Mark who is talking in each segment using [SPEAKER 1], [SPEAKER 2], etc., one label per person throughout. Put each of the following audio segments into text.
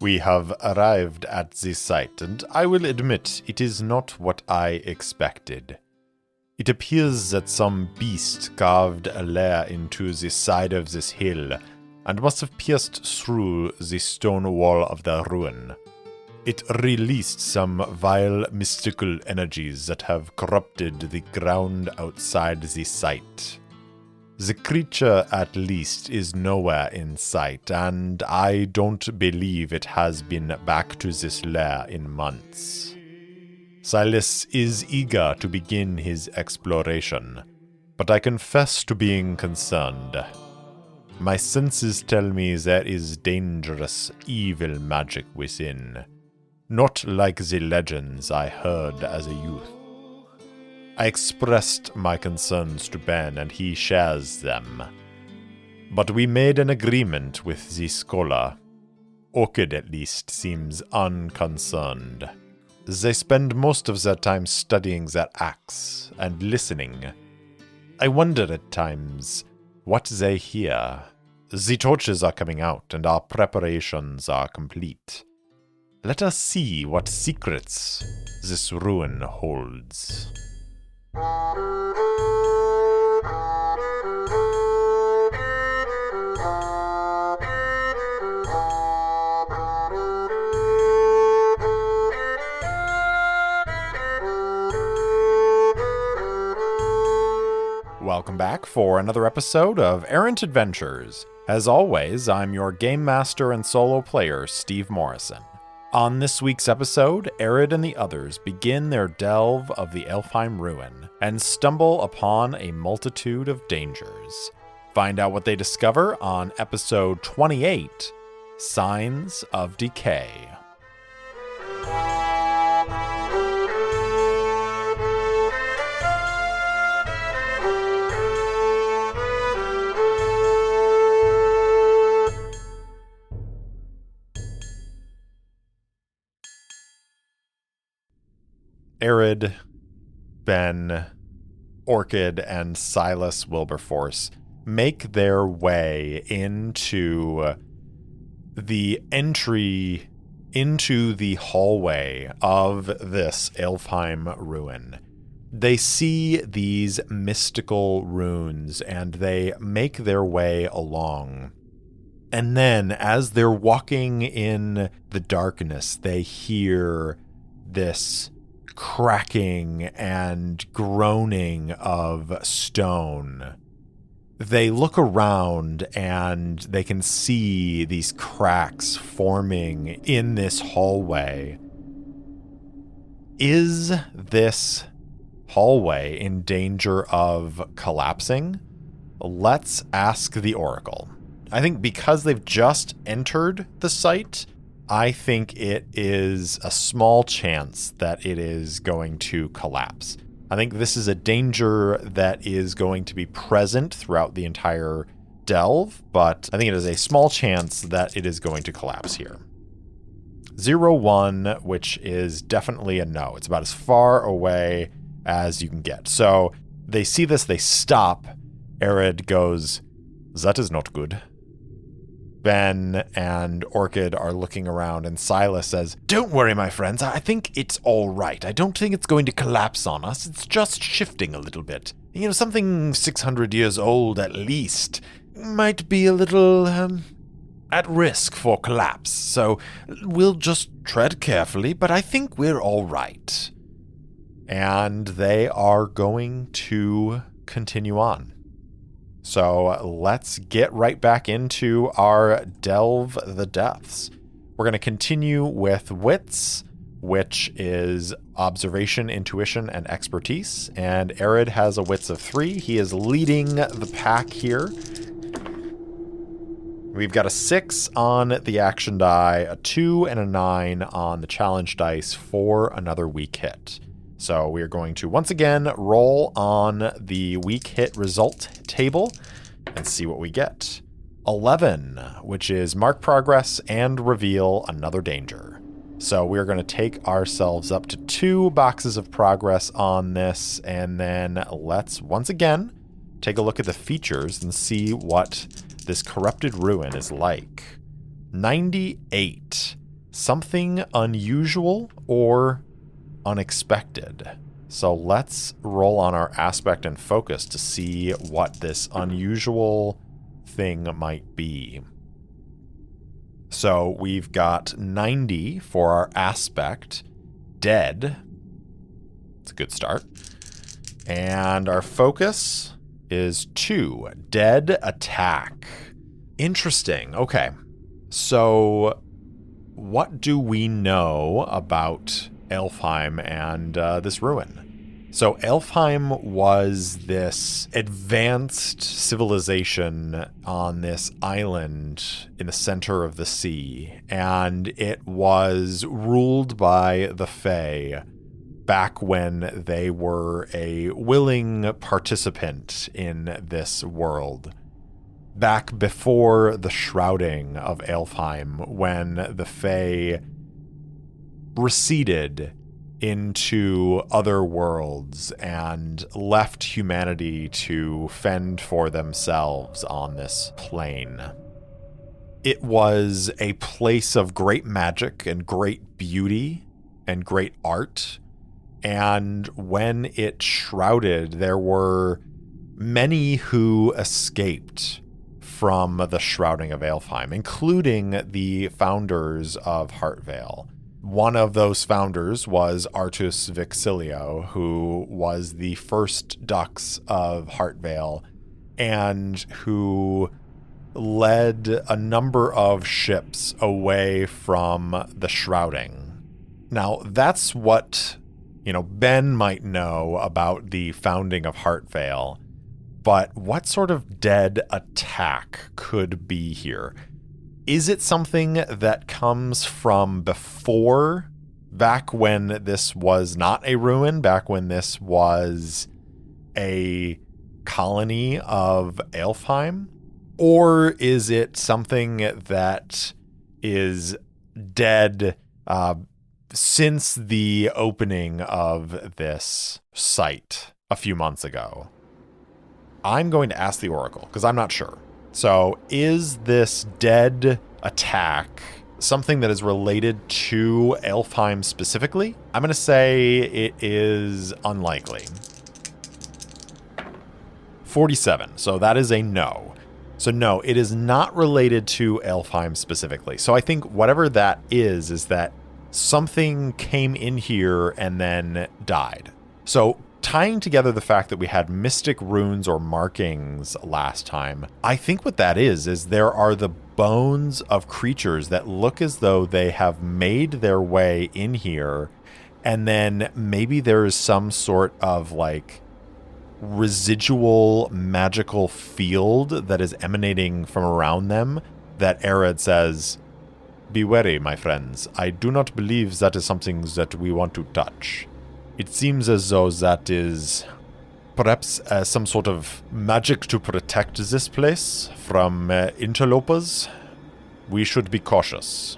[SPEAKER 1] We have arrived at the site, and I will admit it is not what I expected. It appears that some beast carved a lair into the side of this hill, and must have pierced through the stone wall of the ruin. It released some vile mystical energies that have corrupted the ground outside the site. The creature, at least, is nowhere in sight, and I don't believe it has been back to this lair in months. Silas is eager to begin his exploration, but I confess to being concerned. My senses tell me there is dangerous, evil magic within, not like the legends I heard as a youth. I expressed my concerns to Ben, and he shares them. But we made an agreement with the scholar. Orchid, at least, seems unconcerned. They spend most of their time studying their axe and listening. I wonder at times what they hear. The torches are coming out, and our preparations are complete. Let us see what secrets this ruin holds. Welcome back for another episode of Errant Adventures. As always, I'm your game master and solo player, Steve Morrison. On this week's episode, Arid and the others begin their delve of the Aelfhime ruin and stumble upon a multitude of dangers. Find out what they discover on episode 28, Signs of Decay. Arid, Ben, Orchid, and Silas Wilberforce make their way into the entry into the hallway of this Aelfhime ruin. They see these mystical runes, and they make their way along. And then, as they're walking in the darkness, they hear this cracking and groaning of stone. They look around and they can see these cracks forming in this hallway. Is this hallway in danger of collapsing? Let's ask the Oracle. I think because they've just entered the site, I think it is a small chance that it is going to collapse. I think this is a danger that is going to be present throughout the entire delve, but I think it is a small chance that it is going to collapse here. 0-1, which is definitely a no. It's about as far away as you can get. So they see this, they stop. Arid goes, "That is not good." Ben and Orchid are looking around, and Silas says, "Don't worry, my friends. I think it's all right. I don't think it's going to collapse on us. It's just shifting a little bit. You know, something 600 years old at least might be a little, at risk for collapse. So we'll just tread carefully, but I think we're all right." And they are going to continue on. So let's get right back into our Delve the Depths. We're going to continue with Wits, which is observation, intuition, and expertise. And Arid has a Wits of 3. He is leading the pack here. We've got a 6 on the action die, a 2 and a 9 on the challenge dice for another weak hit. So we are going to once again roll on the weak hit result table and see what we get. 11, which is mark progress and reveal another danger. So we're going to take ourselves up to 2 boxes of progress on this, and then let's once again take a look at the features and see what this corrupted ruin is like. 98. something unusual or unexpected. So let's roll on our aspect and focus to see what this unusual thing might be. So we've got 90 for our aspect. Dead. It's a good start. And our focus is 2. Dead attack. Interesting. Okay. So what do we know about Aelfhime and this ruin? So Aelfhime was this advanced civilization on this island in the center of the sea, and it was ruled by the Fae back when they were a willing participant in this world. Back before the shrouding of Aelfhime, when the Fae receded into other worlds and left humanity to fend for themselves on this plane. It was a place of great magic and great beauty and great art, and when it shrouded, there were many who escaped from the shrouding of Aelfhime, including the founders of Heartvale. One of those founders was Artus Vixilio, who was the first Dux of Heartvale, and who led a number of ships away from the shrouding. Now, that's what, Ben might know about the founding of Heartvale, but what sort of dead attack could be here? Is it something that comes from before, back when this was not a ruin, back when this was a colony of Aelfhime? Or is it something that is dead since the opening of this site a few months ago? I'm going to ask the Oracle, because I'm not sure. So, is this dead attack something that is related to Aelfhime specifically? I'm going to say it is unlikely. 47, so that is a no. So no, it is not related to Aelfhime specifically. So I think whatever that is that something came in here and then died. So tying together the fact that we had mystic runes or markings last time, I think what that is there are the bones of creatures that look as though they have made their way in here, and then maybe there is some sort of residual magical field that is emanating from around them that Arid says, "Be wary, my friends. I do not believe that is something that we want to touch. It seems as though that is perhaps some sort of magic to protect this place from interlopers. We should be cautious."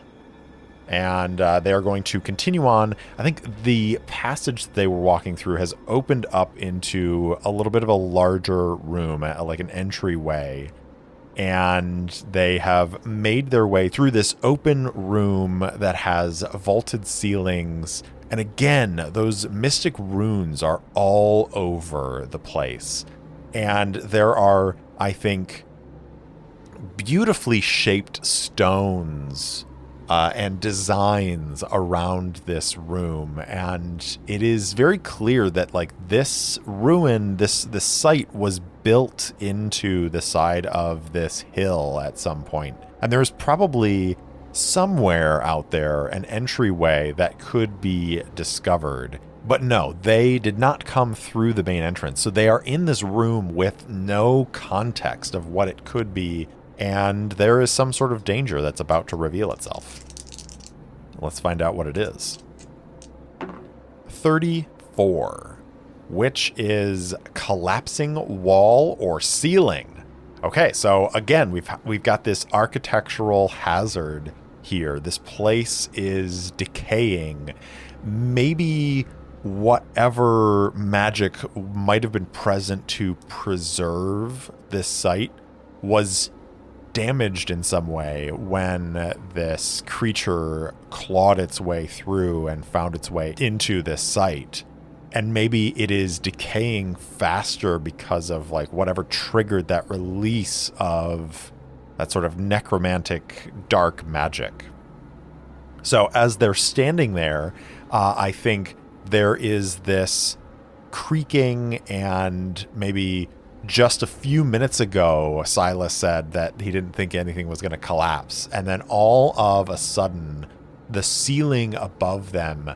[SPEAKER 1] And they are going to continue on. I think the passage they were walking through has opened up into a little bit of a larger room, like an entryway. And they have made their way through this open room that has vaulted ceilings. And again, those mystic runes are all over the place. And there are, I think, beautifully shaped stones and designs around this room. And it is very clear that this ruin, this site was built into the side of this hill at some point. And there's probably somewhere out there an entryway that could be discovered. But no, they did not come through the main entrance. So they are in this room with no context of what it could be. And there is some sort of danger that's about to reveal itself. Let's find out what it is. 34, which is collapsing wall or ceiling. Okay, so again, we've got this architectural hazard here. This place is decaying. Maybe whatever magic might have been present to preserve this site was damaged in some way when this creature clawed its way through and found its way into this site. And maybe it is decaying faster because of like whatever triggered that release of that sort of necromantic dark magic. So as they're standing there, I think there is this creaking, and maybe just a few minutes ago, Silas said that he didn't think anything was going to collapse. And then all of a sudden, the ceiling above them,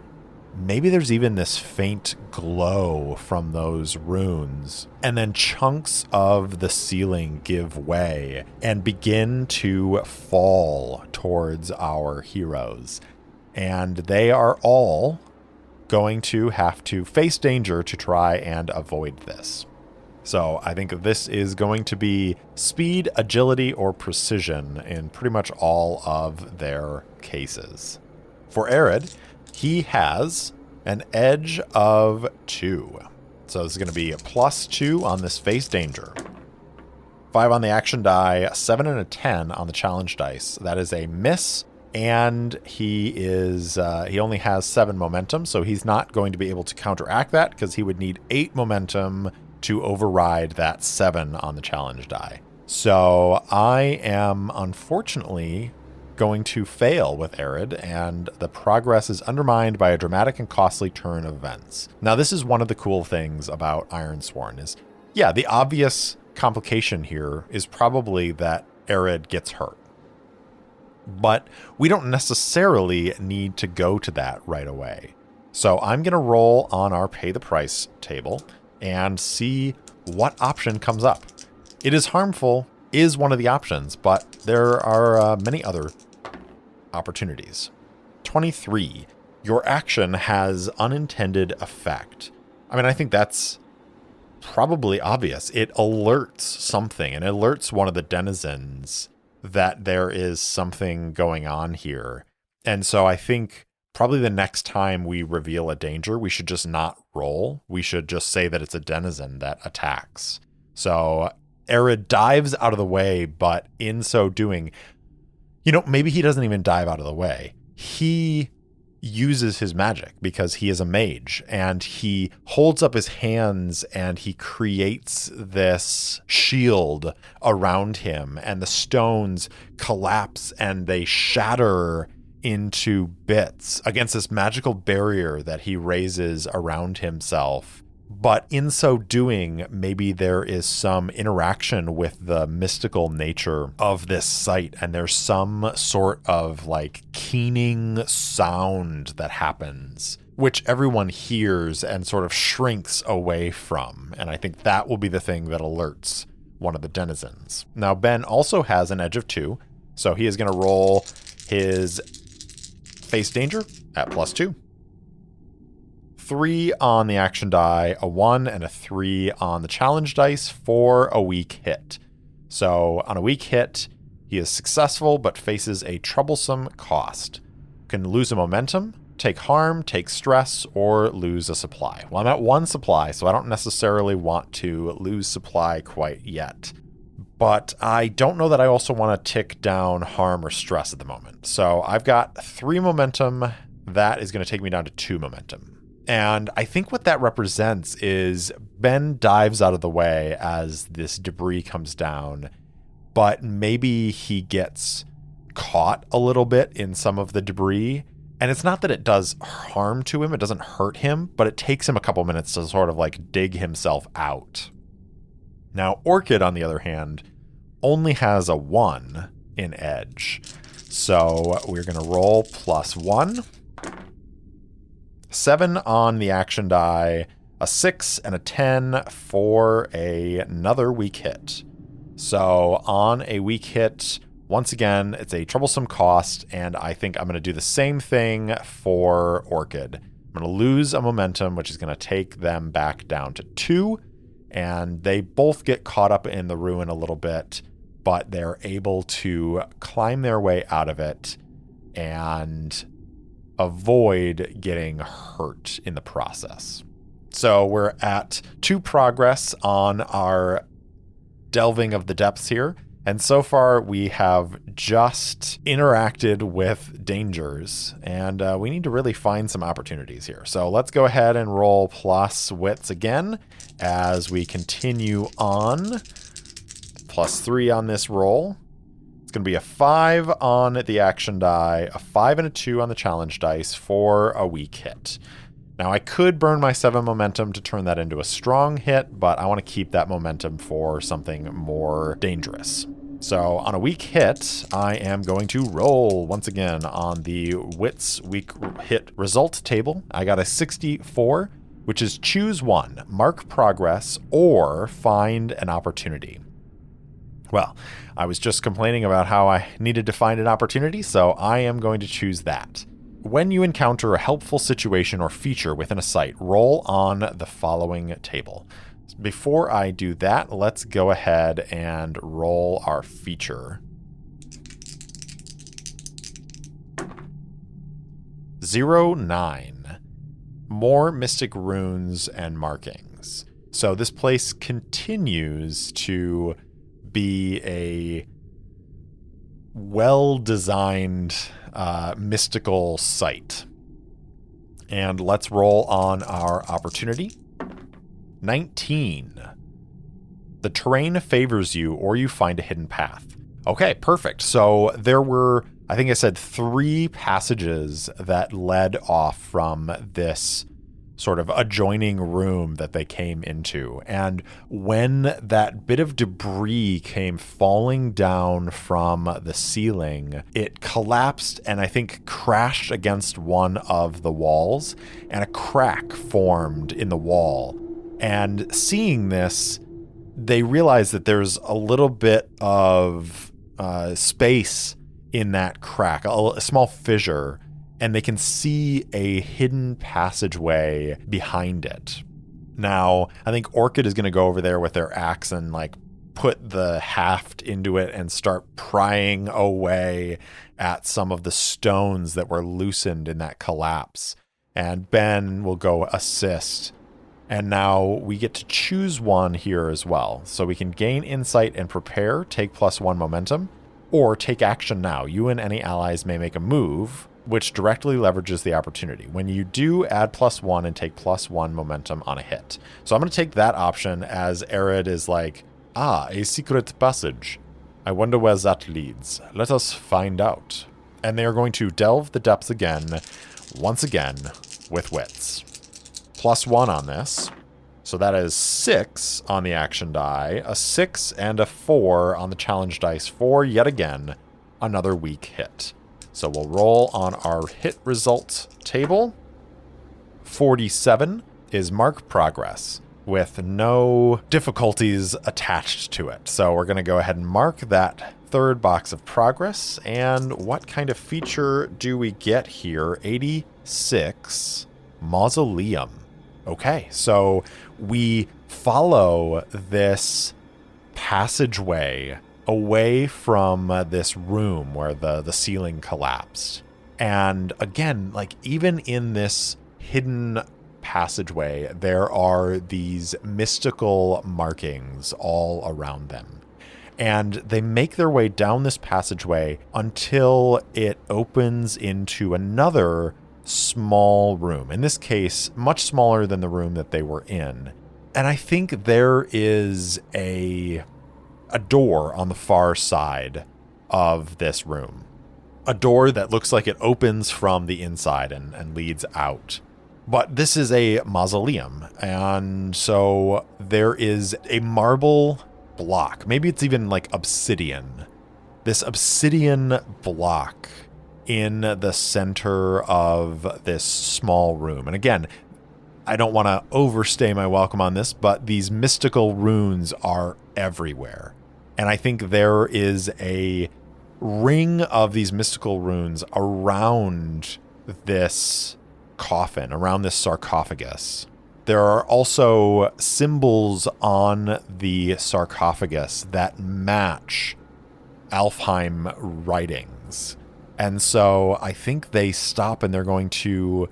[SPEAKER 1] maybe there's even this faint glow from those runes. And then chunks of the ceiling give way and begin to fall towards our heroes. And they are all going to have to face danger to try and avoid this. So I think this is going to be speed, agility, or precision in pretty much all of their cases. For Arid, he has an edge of 2. So this is going to be a +2 on this face danger. 5 on the action die, 7 and a 10 on the challenge dice. That is a miss, and he only has 7 momentum, so he's not going to be able to counteract that because he would need 8 momentum to override that 7 on the challenge die. So I am unfortunately going to fail with Arid, and the progress is undermined by a dramatic and costly turn of events. Now, this is one of the cool things about Ironsworn is, yeah, the obvious complication here is probably that Arid gets hurt. But we don't necessarily need to go to that right away. So I'm going to roll on our pay the price table and see what option comes up. It is harmful is one of the options, but there are many other opportunities. 23. Your action has unintended effect. I mean, I think that's probably obvious. It alerts something, and it alerts one of the denizens that there is something going on here. And so I think probably the next time we reveal a danger, we should just not roll. We should just say that it's a denizen that attacks. So Arid dives out of the way, but in so doing, maybe he doesn't even dive out of the way. He uses his magic because he is a mage, and he holds up his hands and he creates this shield around him, and the stones collapse and they shatter into bits against this magical barrier that he raises around himself. But in so doing, maybe there is some interaction with the mystical nature of this site, and there's some sort of like keening sound that happens, which everyone hears and sort of shrinks away from. And I think that will be the thing that alerts one of the denizens. Now, Ben also has an edge of 2, so he is going to roll his face danger at +2. 3 on the action die, a 1 and a 3 on the challenge dice for a weak hit. So on a weak hit, he is successful but faces a troublesome cost. Can lose a momentum, take harm, take stress, or lose a supply. Well, I'm at 1 supply, so I don't necessarily want to lose supply quite yet. But I don't know that I also want to tick down harm or stress at the moment. So I've got 3 momentum. That is going to take me down to 2 momentum. And I think what that represents is Ben dives out of the way as this debris comes down, but maybe he gets caught a little bit in some of the debris. And it's not that it does harm to him, it doesn't hurt him, but it takes him a couple minutes to sort of like dig himself out. Now, Orchid, on the other hand, only has a 1 in edge. So we're going to roll +1. 7 on the action die, a 6 and a 10 for another weak hit. So on a weak hit, once again, it's a troublesome cost, and I think I'm going to do the same thing for Orchid. I'm going to lose a momentum, which is going to take them back down to 2, and they both get caught up in the ruin a little bit, but they're able to climb their way out of it and avoid getting hurt in the process. So we're at 2 progress on our delving of the depths here, And so far, we have just interacted with dangers, and we need to really find some opportunities here. So let's go ahead and roll plus wits again as we continue on. +3 on this roll. It's going to be a 5 on the action die, a 5 and a 2 on the challenge dice for a weak hit. Now, I could burn my 7 momentum to turn that into a strong hit, but I want to keep that momentum for something more dangerous. So on a weak hit, I am going to roll once again on the Wits weak hit result table. I got a 64, which is choose one, mark progress, or find an opportunity. Well, I was just complaining about how I needed to find an opportunity, so I am going to choose that. When you encounter a helpful situation or feature within a site, roll on the following table. Before I do that, let's go ahead and roll our feature. 09. More mystic runes and markings. So this place continues to be a well-designed mystical site. And let's roll on our opportunity. 19. The terrain favors you or you find a hidden path. Okay, perfect. So there were, I think I said 3 passages that led off from this sort of adjoining room that they came into. And when that bit of debris came falling down from the ceiling, it collapsed and I think crashed against one of the walls, and a crack formed in the wall. And seeing this, they realize that there's a little bit of space in that crack, a small fissure, and they can see a hidden passageway behind it. Now, I think Orchid is going to go over there with their axe and put the haft into it and start prying away at some of the stones that were loosened in that collapse. And Ben will go assist. And now we get to choose one here as well. So we can gain insight and prepare, take +1 momentum, or take action now. You and any allies may make a move, which directly leverages the opportunity. When you do, add +1 and take +1 momentum on a hit. So I'm going to take that option as Arid is like, a secret passage. I wonder where that leads. Let us find out. And they are going to delve the depths again, once again, with wits. +1 on this. So that is 6 on the action die, a 6 and a 4 on the challenge dice for, yet again, another weak hit. So we'll roll on our hit result table. 47 is mark progress with no difficulties attached to it. So we're going to go ahead and mark that third box of progress. And what kind of feature do we get here? 86, mausoleum. Okay, so we follow this passageway away from this room where the ceiling collapsed. And again, even in this hidden passageway, there are these mystical markings all around them. And they make their way down this passageway until it opens into another small room. In this case, much smaller than the room that they were in. And I think there is a door on the far side of this room. A door that looks like it opens from the inside and leads out. But this is a mausoleum. And so there is a marble block. Maybe it's even obsidian. This obsidian block in the center of this small room. And again, I don't want to overstay my welcome on this, but these mystical runes are everywhere. And I think there is a ring of these mystical runes around this coffin, around this sarcophagus. There are also symbols on the sarcophagus that match Aelfhime writings. And so I think they stop and they're going to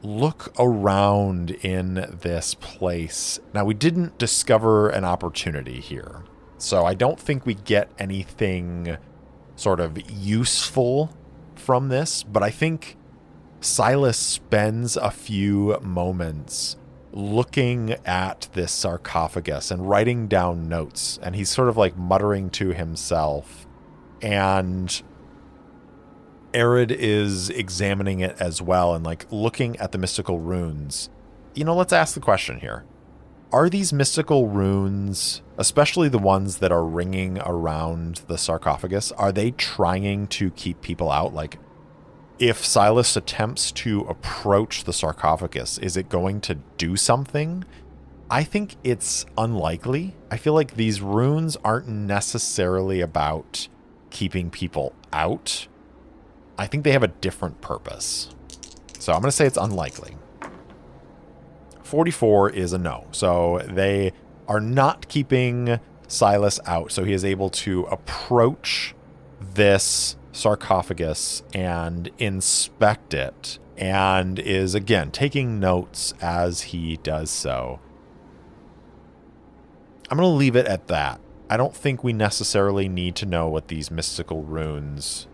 [SPEAKER 1] look around in this place. Now, we didn't discover an opportunity here. So I don't think we get anything sort of useful from this, but I think Silas spends a few moments looking at this sarcophagus and writing down notes, and he's sort of like muttering to himself, and Arid is examining it as well and like looking at the mystical runes. Let's ask the question here. Are these mystical runes, especially the ones that are ringing around the sarcophagus, are they trying to keep people out? Like, if Silas attempts to approach the sarcophagus, is it going to do something? I think it's unlikely. I feel like these runes aren't necessarily about keeping people out. I think they have a different purpose. So I'm going to say it's unlikely. 44 is a no. So they are not keeping Silas out. So he is able to approach this sarcophagus and inspect it, and is again taking notes as he does so. I'm going to leave it at that. I don't think we necessarily need to know what these mystical runes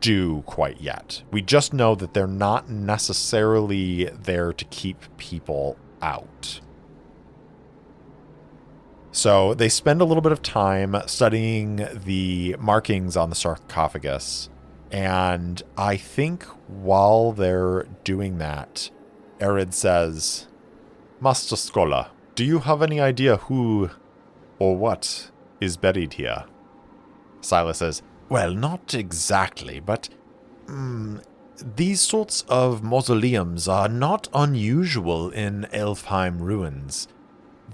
[SPEAKER 1] do quite yet. We just know that they're not necessarily there to keep people out. So they spend a little bit of time studying the markings on the sarcophagus, and I think while they're doing that, Arid says, "Master Scholar, do you have any idea who or what is buried here?" Silas says, "Well, not exactly, but these sorts of mausoleums are not unusual in Aelfhime ruins.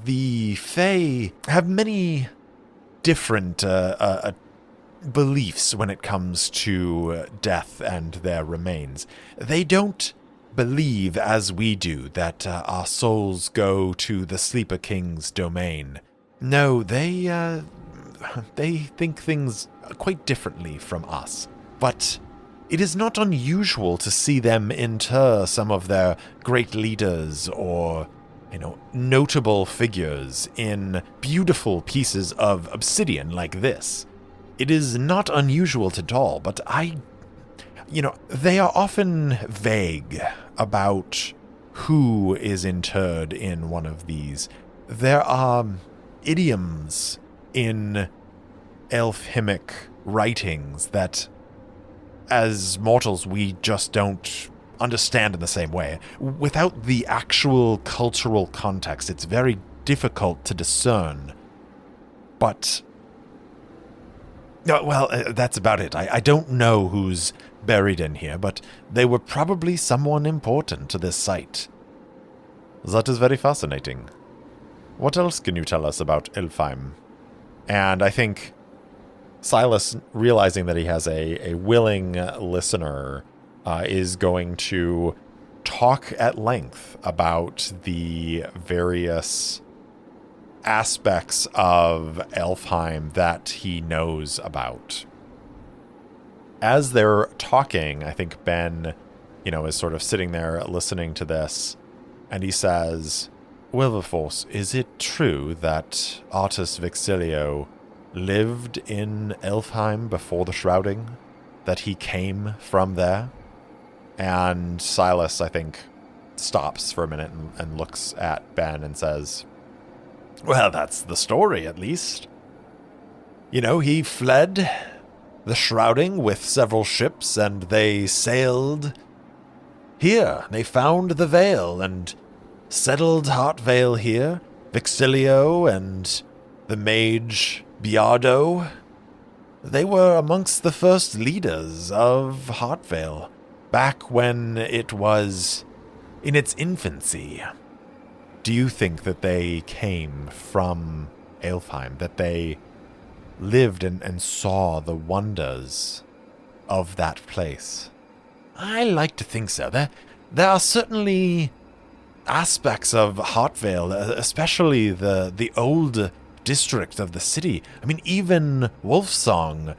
[SPEAKER 1] The Fae have many different beliefs when it comes to death and their remains. They don't believe, as we do, that our souls go to the Sleeper King's domain. No, they think things quite differently from us. But it is not unusual to see them inter some of their great leaders or notable figures in beautiful pieces of obsidian like this. It is not unusual at all, but they are often vague about who is interred in one of these. There are idioms in Aelfhimic writings that, as mortals, we just don't understand in the same way. Without the actual cultural context, it's very difficult to discern. But, well, that's about it. I don't know who's buried in here, but they were probably someone important to this site. That is very fascinating. What else can you tell us about Aelfhime? And I think Silas, realizing that he has a willing listener, is going to talk at length about the various aspects of Aelfhime that he knows about. As they're talking, I think Ben, is sort of sitting there listening to this, and he says, "Wilberforce, is it true that Artus Vexillio lived in Aelfhime before the shrouding? That he came from there?" And Silas, I think, stops for a minute and looks at Ben and says, "Well, that's the story, at least. He fled the shrouding with several ships, and they sailed here. They found the Vale and settled Heartvale here. Vexillio and the mage Biardo, they were amongst the first leaders of Heartvale, back when it was in its infancy. Do you think that they came from Aelfhime, that they lived and saw the wonders of that place?" "I like to think so. There are certainly aspects of Heartvale, especially the old district of the city. I mean, even Wolfsong,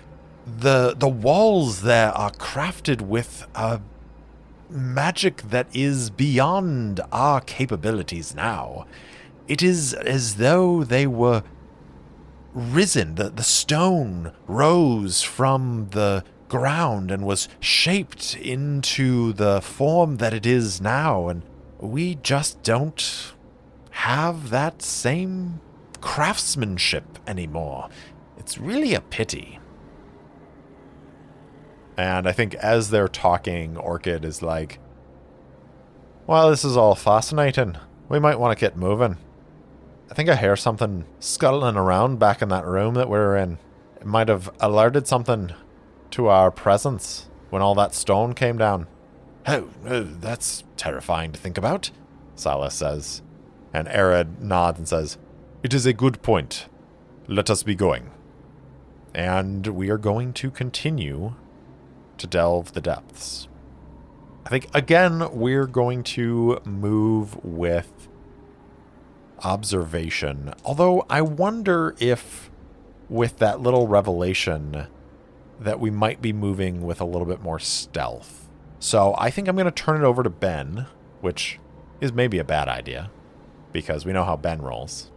[SPEAKER 1] the walls there are crafted with a magic that is beyond our capabilities now. It is as though they were risen. The stone rose from the ground and was shaped into the form that it is now, and we just don't have that same craftsmanship anymore. It's really a pity. And I think as they're talking, Orchid is like, well, this is all fascinating. We might want to get moving. I think I hear something scuttling around back in that room that we were in. It might have alerted something to our presence when all that stone came down. Oh, that's terrifying to think about, Silas says. And Arid nods and says, it is a good point. Let us be going. And we are going to continue to delve the depths. I think, again, we're going to move with observation. Although I wonder if, with that little revelation, that we might be moving with a little bit more stealth. So I think I'm going to turn it over to Ben, which is maybe a bad idea, because we know how Ben rolls.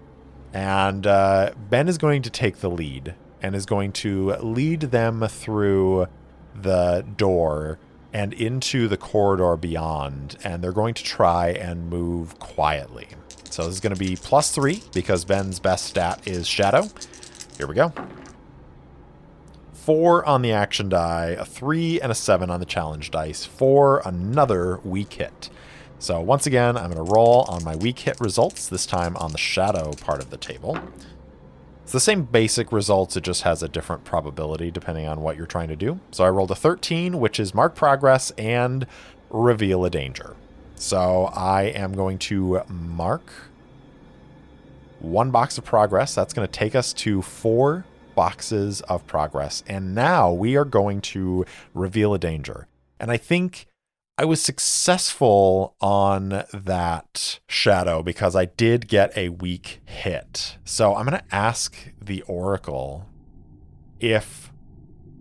[SPEAKER 1] And Ben is going to take the lead and is going to lead them through the door and into the corridor beyond, and they're going to try and move quietly. So this is going to be +3 because Ben's best stat is Shadow. Here we go. 4 on the action die, a 3 and a 7 on the challenge dice for another weak hit. So once again, I'm going to roll on my weak hit results, this time on the Shadow part of the table. It's the same basic results, it just has a different probability depending on what you're trying to do. So I rolled a 13, which is mark progress and reveal a danger. So I am going to mark 1 box of progress. That's going to take us to 4 boxes of progress. And now we are going to reveal a danger. And I think I was successful on that Shadow because I did get a weak hit. So I'm going to ask the Oracle if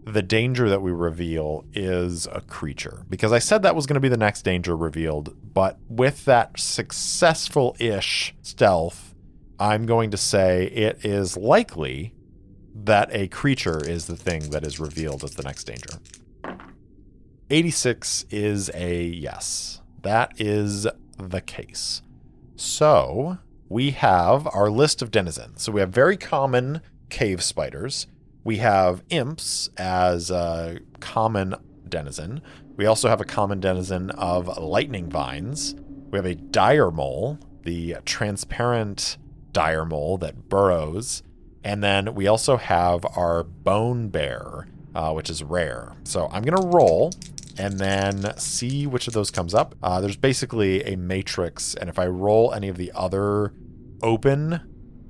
[SPEAKER 1] the danger that we reveal is a creature. Because I said that was going to be the next danger revealed. But with that successful-ish stealth, I'm going to say it is likely that a creature is the thing that is revealed as the next danger. 86 is a yes. That is the case. So we have our list of denizens. So we have very common cave spiders. We have imps as a common denizen. We also have a common denizen of lightning vines. We have a dire mole, the transparent dire mole that burrows. And then we also have our bone bear, which is rare. So I'm going to roll and then see which of those comes up. There's basically a matrix, and if I roll any of the other open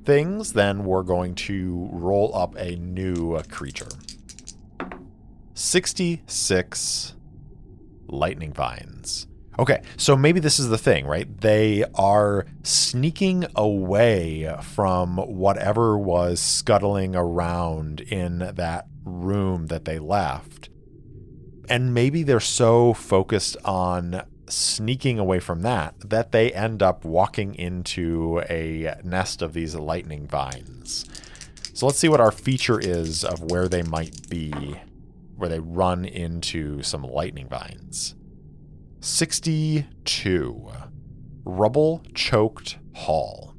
[SPEAKER 1] things, then we're going to roll up a new creature. 66 lightning vines. Okay, so maybe this is the thing, right? They are sneaking away from whatever was scuttling around in that room that they left. And maybe they're so focused on sneaking away from that they end up walking into a nest of these lightning vines. So let's see what our feature is of where they might be, where they run into some lightning vines. 62. Rubble-choked hall.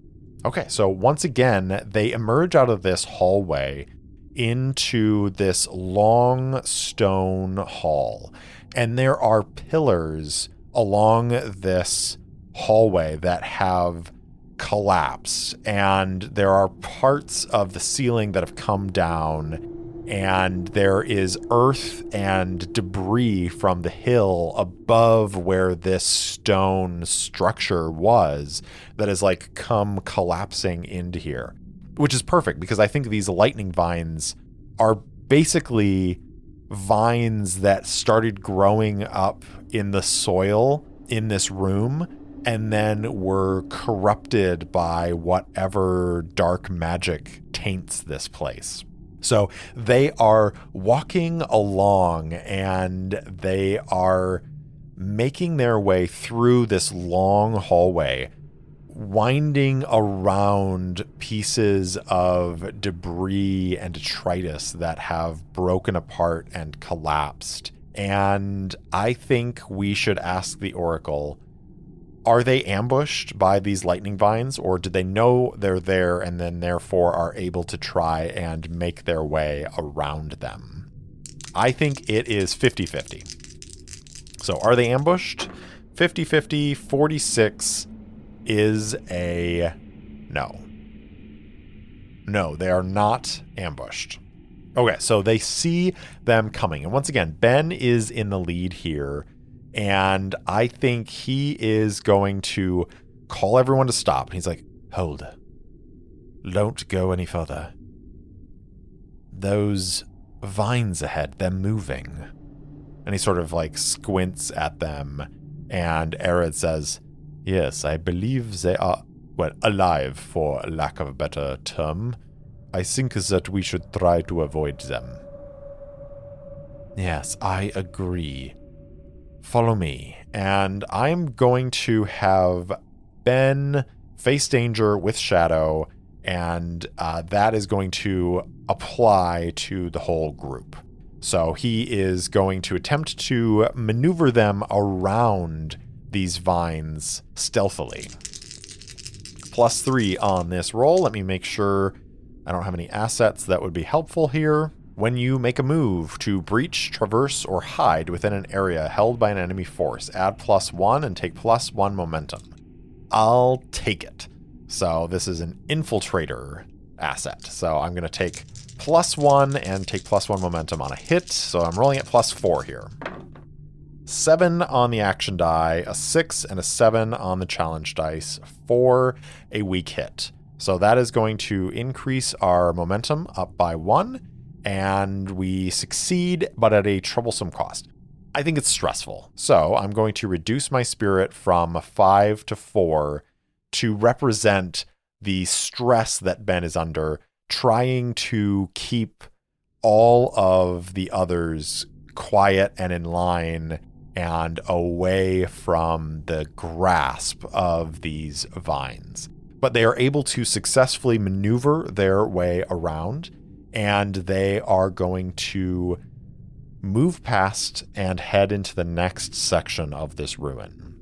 [SPEAKER 1] Okay, so once again, they emerge out of this hallway into this long stone hall. And there are pillars along this hallway that have collapsed. And there are parts of the ceiling that have come down. And there is earth and debris from the hill above where this stone structure was that has like come collapsing into here. Which is perfect because I think these lightning vines are basically vines that started growing up in the soil in this room and then were corrupted by whatever dark magic taints this place. So they are walking along and they are making their way through this long hallway winding around pieces of debris and detritus that have broken apart and collapsed. And I think we should ask the Oracle, are they ambushed by these lightning vines, or do they know they're there and then therefore are able to try and make their way around them? I think it is 50-50. So are they ambushed? 50-50, 46 is a no. No, they are not ambushed. Okay, so they see them coming. And once again, Ben is in the lead here. And I think he is going to call everyone to stop. And he's like, hold. Don't go any further. Those vines ahead, they're moving. And he sort of like squints at them. And Arid says, yes, I believe they are, well, alive for lack of a better term. I think that we should try to avoid them. Yes, I agree. Follow me, and I'm going to have Ben face danger with Shadow, and that is going to apply to the whole group. So he is going to attempt to maneuver them around these vines stealthily. +3 on this roll. Let me make sure I don't have any assets that would be helpful here. When you make a move to breach, traverse, or hide within an area held by an enemy force, add +1 and take +1 momentum. I'll take it. So this is an infiltrator asset. So I'm going to take +1 and take +1 momentum on a hit. So I'm rolling at +4 here. 7 on the action die, a 6 and a 7 on the challenge dice for a weak hit. So that is going to increase our momentum up by 1. And we succeed, but at a troublesome cost. I think it's stressful. So I'm going to reduce my spirit from 5 to 4 to represent the stress that Ben is under, trying to keep all of the others quiet and in line and away from the grasp of these vines. But they are able to successfully maneuver their way around. And they are going to move past and head into the next section of this ruin.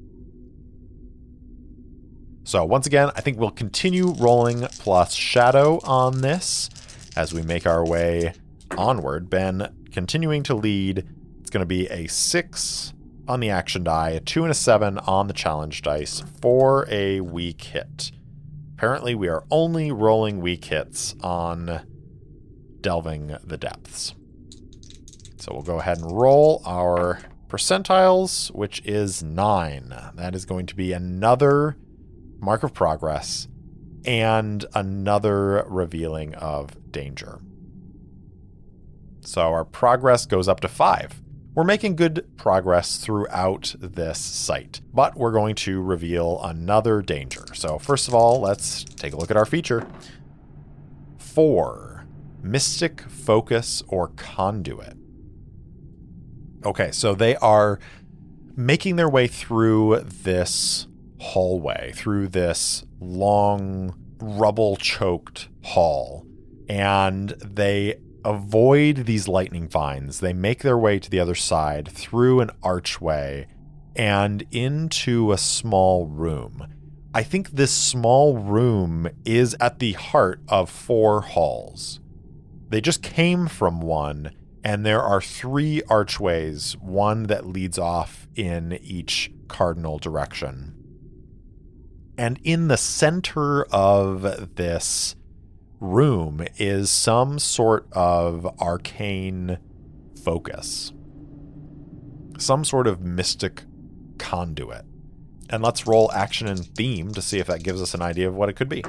[SPEAKER 1] So once again, I think we'll continue rolling plus Shadow on this as we make our way onward. Ben continuing to lead. It's going to be a 6 on the action die, a 2 and a 7 on the challenge dice for a weak hit. Apparently we are only rolling weak hits on Delving the Depths. So we'll go ahead and roll our percentiles, which is 9. That is going to be another mark of progress and another revealing of danger. So our progress goes up to 5. We're making good progress throughout this site, but we're going to reveal another danger. So first of all, let's take a look at our feature. 4. Mystic Focus or Conduit. Okay, so they are making their way through this hallway, through this long, rubble-choked hall, and they avoid these lightning vines. They make their way to the other side through an archway and into a small room. I think this small room is at the heart of 4 halls. They just came from one, and there are 3 archways, one that leads off in each cardinal direction. And in the center of this room is some sort of arcane focus, some sort of mystic conduit. And let's roll action and theme to see if that gives us an idea of what it could be.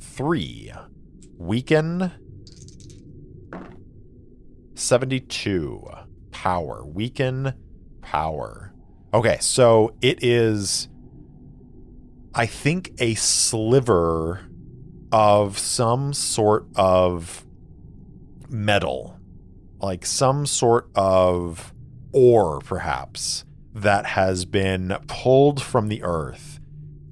[SPEAKER 1] 3. Weaken. 72. Power. Weaken. Power. Okay, so it is, I think, a sliver of some sort of metal, like some sort of ore, perhaps, that has been pulled from the earth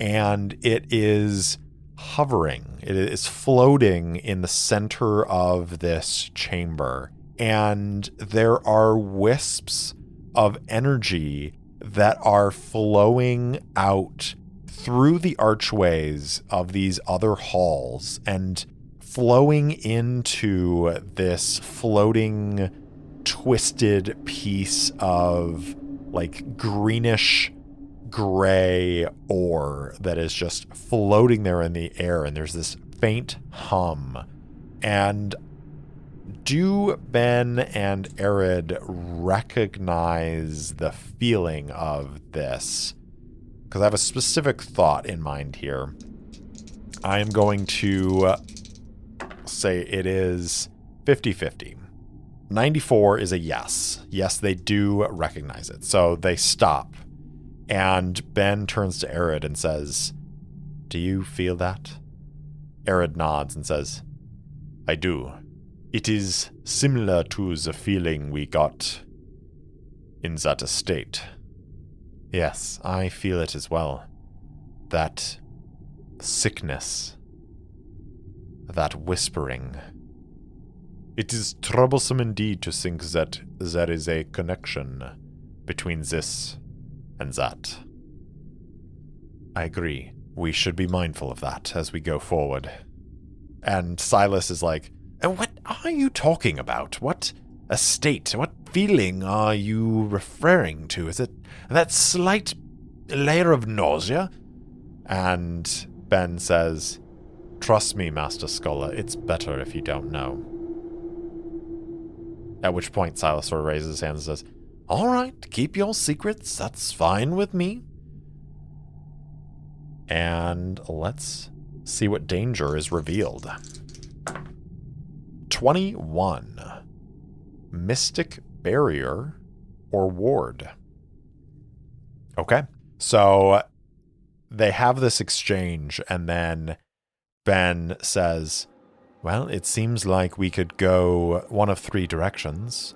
[SPEAKER 1] and it is hovering. It is floating in the center of this chamber, and there are wisps of energy that are flowing out through the archways of these other halls and flowing into this floating, twisted piece of like greenish gray ore that is just floating there in the air, and there's this faint hum. And do Ben and Arid recognize the feeling of this? Because I have a specific thought in mind here. I am going to say it is 50-50. 94 is a yes. Yes, they do recognize it. So they stop. And Ben turns to Arid and says, "Do you feel that?" Arid nods and says, "I do. It is similar to the feeling we got in that estate." "Yes, I feel it as well. That sickness. That whispering. It is troublesome indeed to think that there is a connection between this and that." "I agree. We should be mindful of that as we go forward." And Silas is like, "And what are you talking about? What estate? What feeling are you referring to? Is it that slight layer of nausea?" And Ben says, "Trust me, Master Scholar, it's better if you don't know." At which point Silas sort of raises his hands and says, "All right, keep your secrets. That's fine with me." And let's see what danger is revealed. 21. Mystic Barrier or Ward. Okay, so they have this exchange, and then Ben says, "Well, it seems like we could go one of three directions.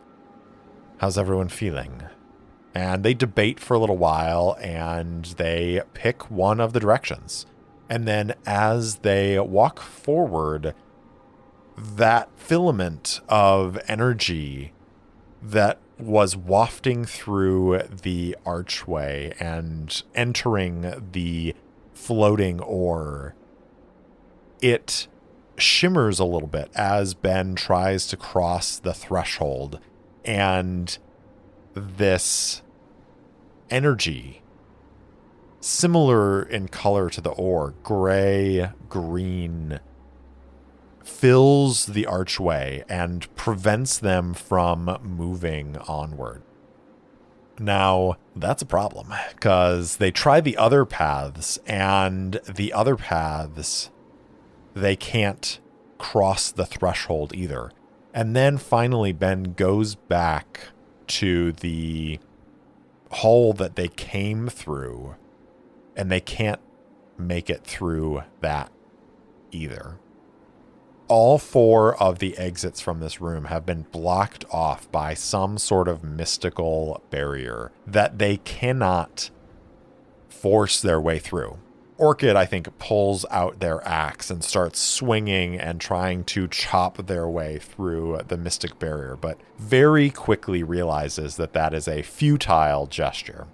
[SPEAKER 1] How's everyone feeling?" And they debate for a little while, and they pick one of the directions. And then as they walk forward, that filament of energy that was wafting through the archway and entering the floating ore, it shimmers a little bit as Ben tries to cross the threshold, and this energy, similar in color to the ore, gray, green, fills the archway and prevents them from moving onward. Now, that's a problem, because they try the other paths, and the other paths, they can't cross the threshold either. And then finally, Ben goes back to the hole that they came through, and they can't make it through that either. All four of the exits from this room have been blocked off by some sort of mystical barrier that they cannot force their way through. Orchid, I think, pulls out their axe and starts swinging and trying to chop their way through the mystic barrier, but very quickly realizes that that is a futile gesture.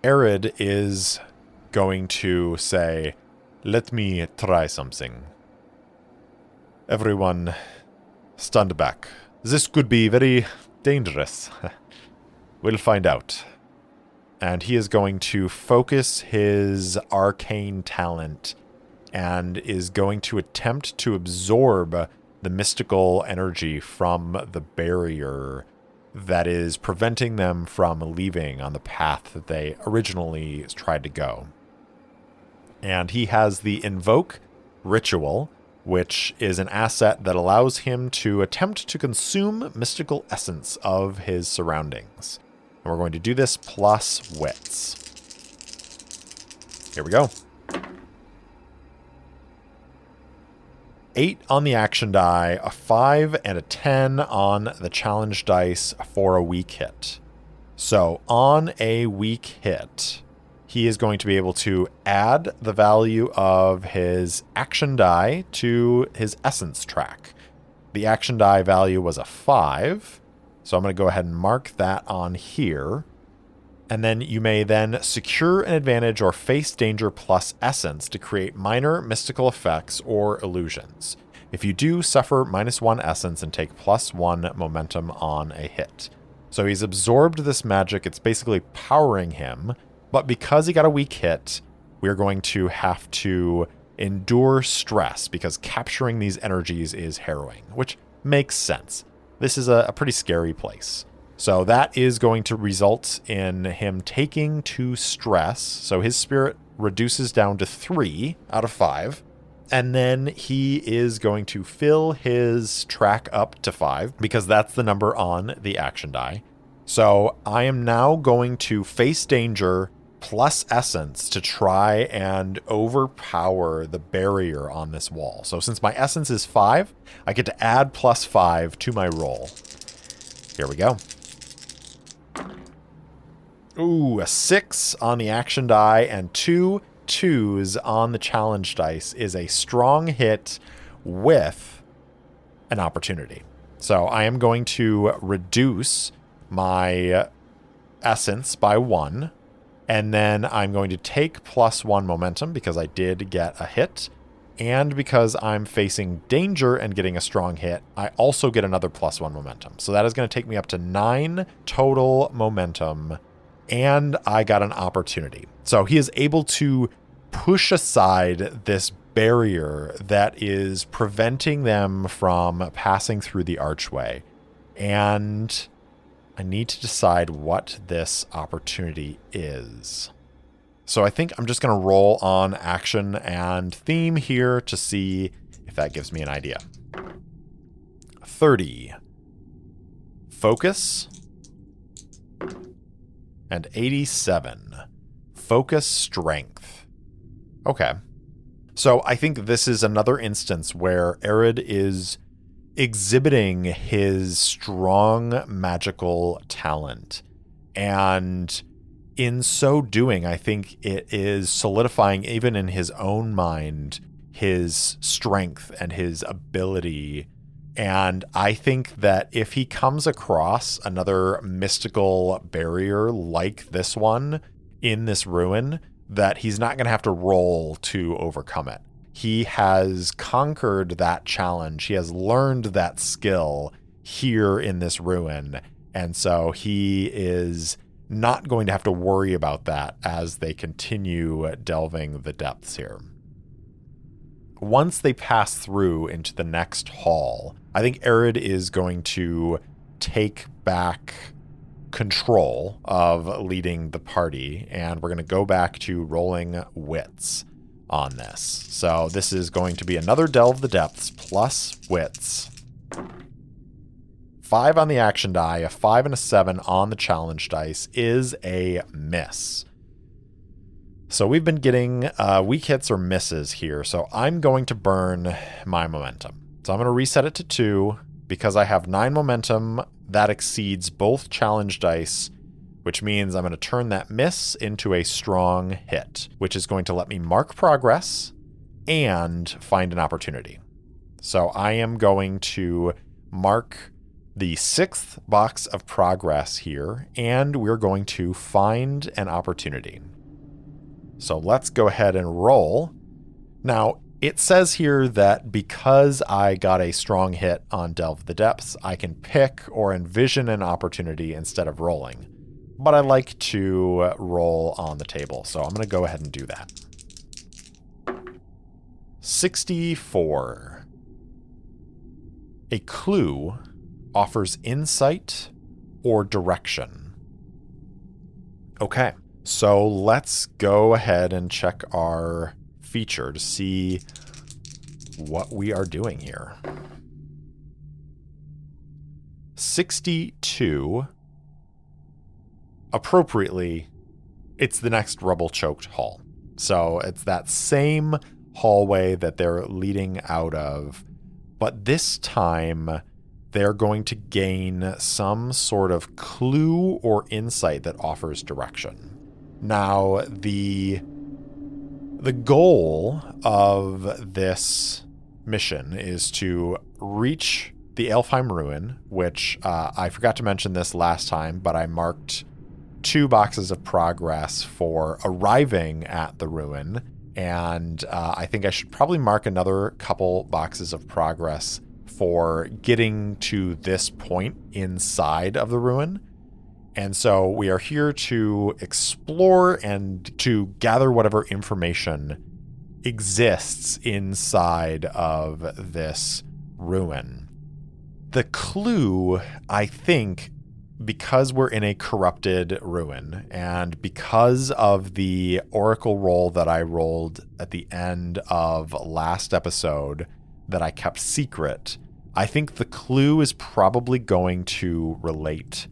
[SPEAKER 1] Arid is going to say, "Let me try something. Everyone, stand back. This could be very dangerous. We'll find out." And he is going to focus his arcane talent and is going to attempt to absorb the mystical energy from the barrier that is preventing them from leaving on the path that they originally tried to go. And he has the Invoke Ritual, which is an asset that allows him to attempt to consume mystical essence of his surroundings. And we're going to do this plus wits. Here we go. 8 on the action die, a 5 and a 10 on the challenge dice for a weak hit. So on a weak hit, he is going to be able to add the value of his action die to his essence track. The action die value was a 5, so I'm going to go ahead and mark that on here. And then you may then secure an advantage or face danger plus essence to create minor mystical effects or illusions. If you do, suffer -1 essence and take +1 momentum on a hit. So he's absorbed this magic. It's basically powering him. But because he got a weak hit, we're going to have to endure stress because capturing these energies is harrowing, which makes sense. This is a pretty scary place. So that is going to result in him taking 2 stress. So his spirit reduces down to 3 out of 5. And then he is going to fill his track up to 5 because that's the number on the action die. So I am now going to face danger plus essence to try and overpower the barrier on this wall. So since my essence is 5, I get to add +5 to my roll. Here we go. Ooh, a 6 on the action die and 2 2s on the challenge dice is a strong hit with an opportunity. So I am going to reduce my essence by 1, and then I'm going to take +1 momentum because I did get a hit, and because I'm facing danger and getting a strong hit, I also get another +1 momentum. So that is going to take me up to 9 total momentum, and I got an opportunity. So he is able to push aside this barrier that is preventing them from passing through the archway. And I need to decide what this opportunity is. So I think I'm just going to roll on action and theme here to see if that gives me an idea. 30. Focus. And 87. Focus strength. Okay. So I think this is another instance where Arid is exhibiting his strong magical talent. And in so doing, I think it is solidifying, even in his own mind, his strength and his ability. And I think that if he comes across another mystical barrier like this one in this ruin, that he's not going to have to roll to overcome it. He has conquered that challenge. He has learned that skill here in this ruin. And so he is not going to have to worry about that as they continue delving the depths here. Once they pass through into the next hall, I think Arid is going to take back control of leading the party, and we're going to go back to rolling wits on this. So this is going to be another delve the depths plus wits. 5 on the action die, a 5 and a 7 on the challenge dice is a miss. So we've been getting weak hits or misses here. So I'm going to burn my momentum. So I'm going to reset it to 2 because I have 9 momentum. That exceeds both challenge dice, which means I'm going to turn that miss into a strong hit, which is going to let me mark progress and find an opportunity. So I am going to mark the 6th box of progress here, and we're going to find an opportunity. So let's go ahead and roll. Now, it says here that because I got a strong hit on Delve the Depths, I can pick or envision an opportunity instead of rolling. But I like to roll on the table, so I'm going to go ahead and do that. 64. A clue offers insight or direction. Okay, so let's go ahead and check our feature to see what we are doing here. 62. Appropriately, it's the next rubble-choked hall. So it's that same hallway that they're leading out of, but this time they're going to gain some sort of clue or insight that offers direction. Now, the goal of this mission is to reach the Aelfhime ruin, which I forgot to mention this last time, but I marked 2 boxes of progress for arriving at the ruin, and I think I should probably mark another couple boxes of progress for getting to this point inside of the ruin. And so we are here to explore and to gather whatever information exists inside of this ruin. The clue, I think, because we're in a corrupted ruin and because of the oracle roll that I rolled at the end of last episode that I kept secret, I think the clue is probably going to relate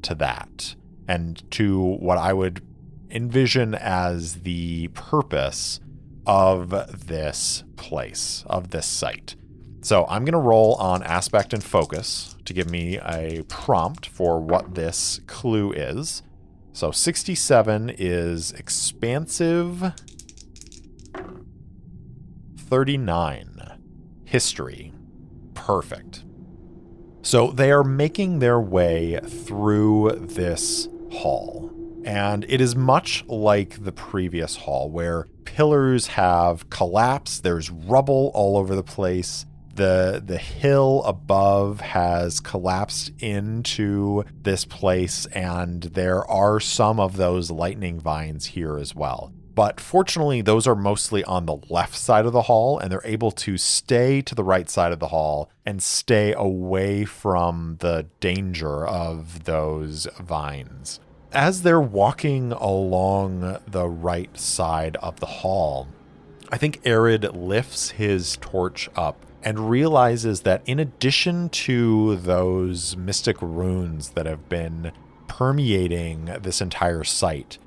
[SPEAKER 1] to that and to what I would envision as the purpose of this place, of this site. So I'm going to roll on aspect and focus to give me a prompt for what this clue is. So 67 is expansive. 39, history. Perfect. So they are making their way through this hall, and it is much like the previous hall where pillars have collapsed. There's rubble all over the place. The hill above has collapsed into this place, and there are some of those lightning vines here as well. But fortunately, those are mostly on the left side of the hall, and they're able to stay to the right side of the hall and stay away from the danger of those vines. As they're walking along the right side of the hall, I think Arid lifts his torch up and realizes that in addition to those mystic runes that have been permeating this entire site,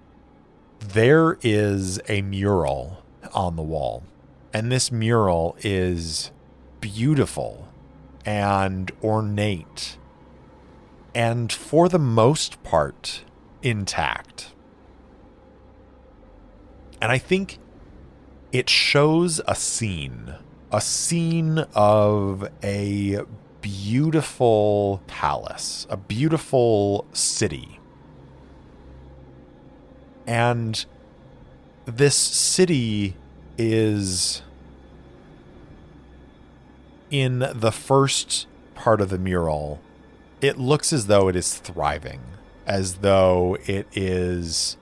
[SPEAKER 1] there is a mural on the wall, and this mural is beautiful and ornate, and for the most part, intact. And I think it shows a scene of a beautiful palace, a beautiful city. And this city is, in the first part of the mural, it looks as though it is thriving, as though it is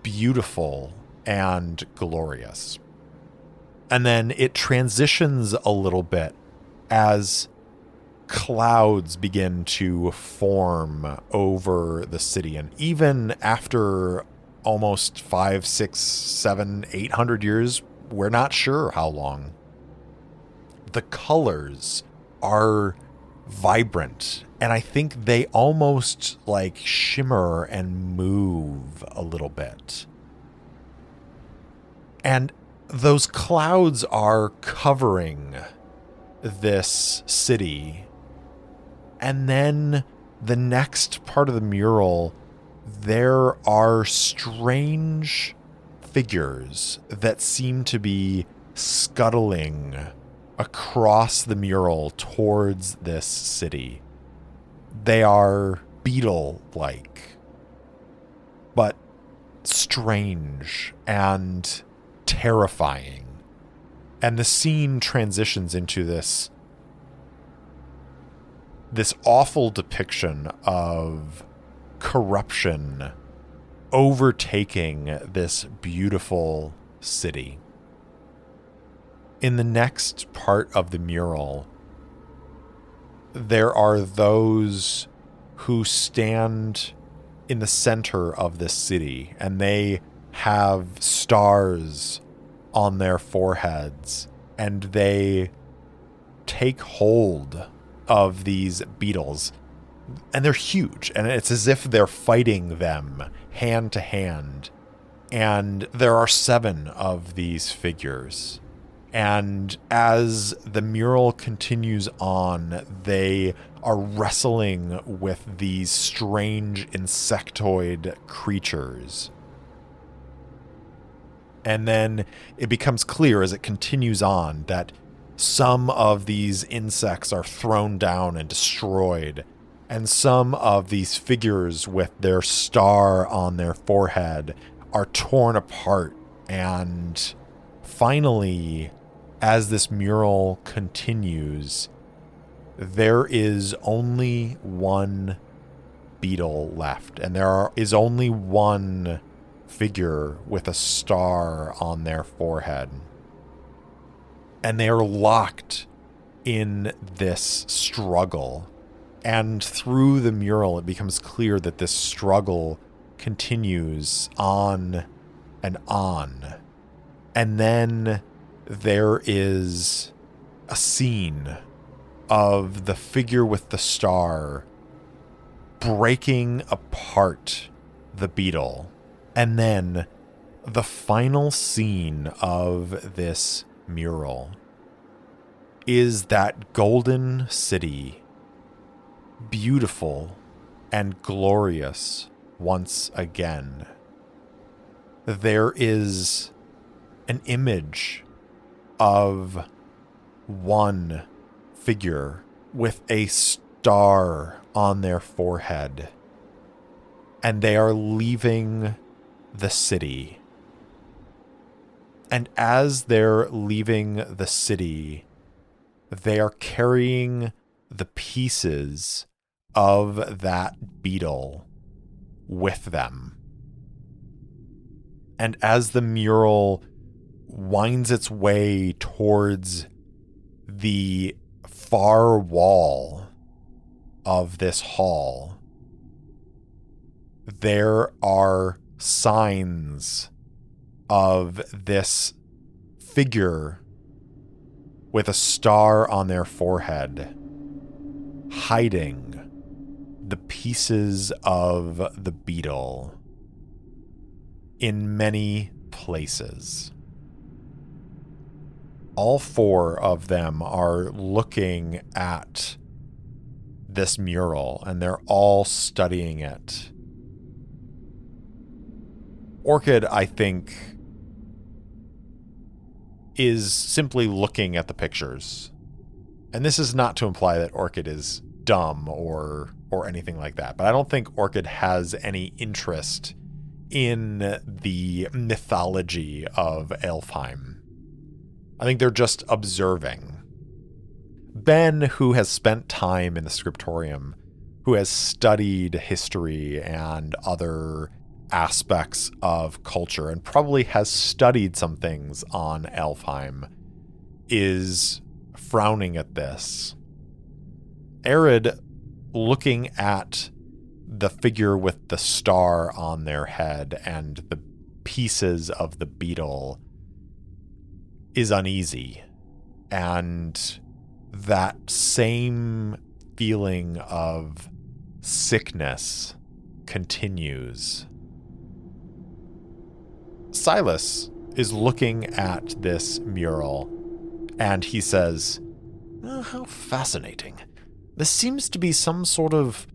[SPEAKER 1] beautiful and glorious. And then it transitions a little bit as clouds begin to form over the city. And even after almost 5, 6, 7, 800 years, we're not sure how long, the colors are vibrant, and I think they almost like shimmer and move a little bit. And those clouds are covering this city. And then the next part of the mural, there are strange figures that seem to be scuttling across the mural towards this city. They are beetle-like, but strange and terrifying. And the scene transitions into this awful depiction of corruption overtaking this beautiful city. In the next part of the mural, there are those who stand in the center of this city, and they have stars on their foreheads, and they take hold of these beetles, and they're huge, and it's as if they're fighting them hand to hand. And there are 7 of these figures. And as the mural continues on, they are wrestling with these strange insectoid creatures. And then it becomes clear as it continues on that some of these insects are thrown down and destroyed, and some of these figures with their star on their forehead are torn apart. And finally, as this mural continues, there is only one beetle left, and there is only one figure with a star on their forehead. And they are locked in this struggle. And through the mural, it becomes clear that this struggle continues on and on. And then there is a scene of the figure with the star breaking apart the beetle. And then the final scene of this mural is that golden city, beautiful and glorious once again. There is an image of one figure with a star on their forehead, and they are leaving the city. And as they're leaving the city, they are carrying the pieces of that beetle with them. And as the mural winds its way towards the far wall of this hall, there are signs of this figure with a star on their forehead hiding the pieces of the beetle in many places. All four of them are looking at this mural, and they're all studying it. Orchid, I think, is simply looking at the pictures. And this is not to imply that Orchid is dumb or anything like that, but I don't think Orchid has any interest in the mythology of Aelfhime. I think they're just observing. Ben, who has spent time in the scriptorium, who has studied history and other aspects of culture, and probably has studied some things on Aelfhime, is frowning at this. Arid, looking at the figure with the star on their head and the pieces of the beetle, is uneasy. And that same feeling of sickness continues. Silas is looking at this mural, and he says, "How fascinating. This seems to be some sort of,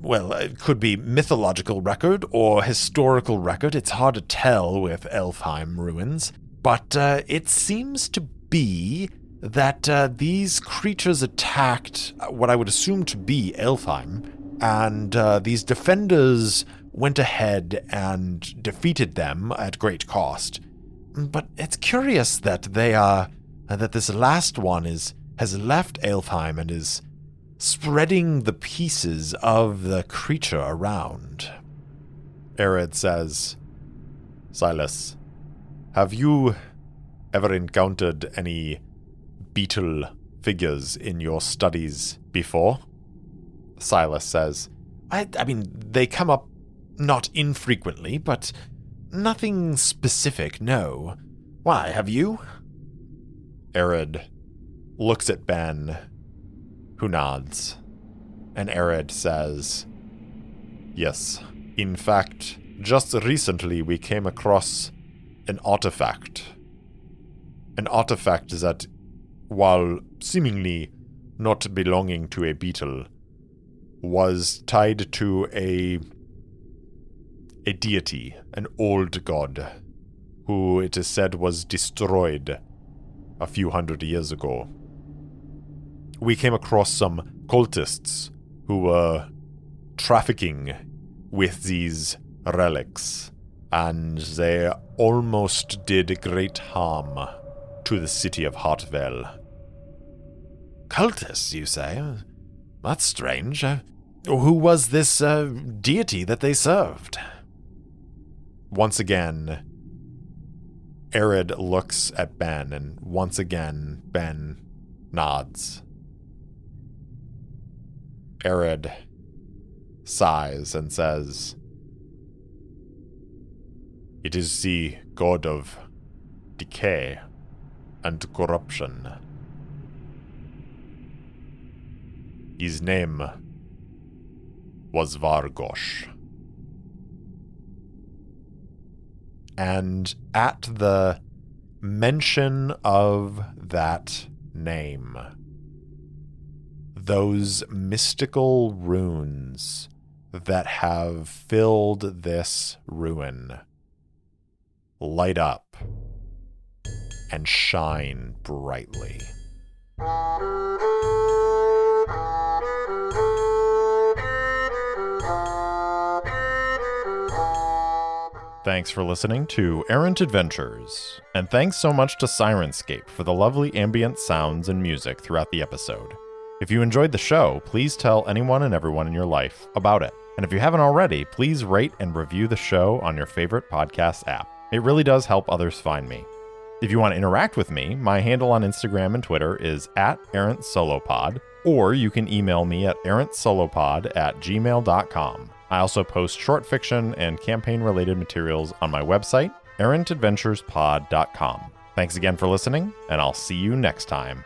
[SPEAKER 1] well, it could be mythological record or historical record. It's hard to tell with Aelfhime ruins. But it seems to be that these creatures attacked what I would assume to be Aelfhime, and these defenders went ahead and defeated them at great cost. But it's curious that that this last one has left Aelfhime and is spreading the pieces of the creature around." Arid says, "Silas, have you ever encountered any beetle figures in your studies before?" Silas says, I mean, they come up not infrequently, but nothing specific, no. Why, have you?" Arid looks at Ben, who nods, and Arid says, "Yes. In fact, just recently we came across an artifact. An artifact that, while seemingly not belonging to a beetle, was tied to a deity, an old god, who it is said was destroyed a few hundred years ago. We came across some cultists who were trafficking with these relics, and they almost did great harm to the city of Hartwell. Cultists, you say? That's strange. Who was this deity that they served? Once again, Arid looks at Ben, and once again, Ben nods. Arid sighs and says, "It is the god of decay and corruption. His name was Vargosh." And at the mention of that name, those mystical runes that have filled this ruin light up and shine brightly. Thanks for listening to Errant Adventures, and thanks so much to Syrinscape for the lovely ambient sounds and music throughout the episode. If you enjoyed the show, please tell anyone and everyone in your life about it. And if you haven't already, please rate and review the show on your favorite podcast app. It really does help others find me. If you want to interact with me, my handle on Instagram and Twitter is @ErrantSoloPod, or you can email me at errantsolopod@gmail.com. I also post short fiction and campaign-related materials on my website, errantadventurespod.com. Thanks again for listening, and I'll see you next time.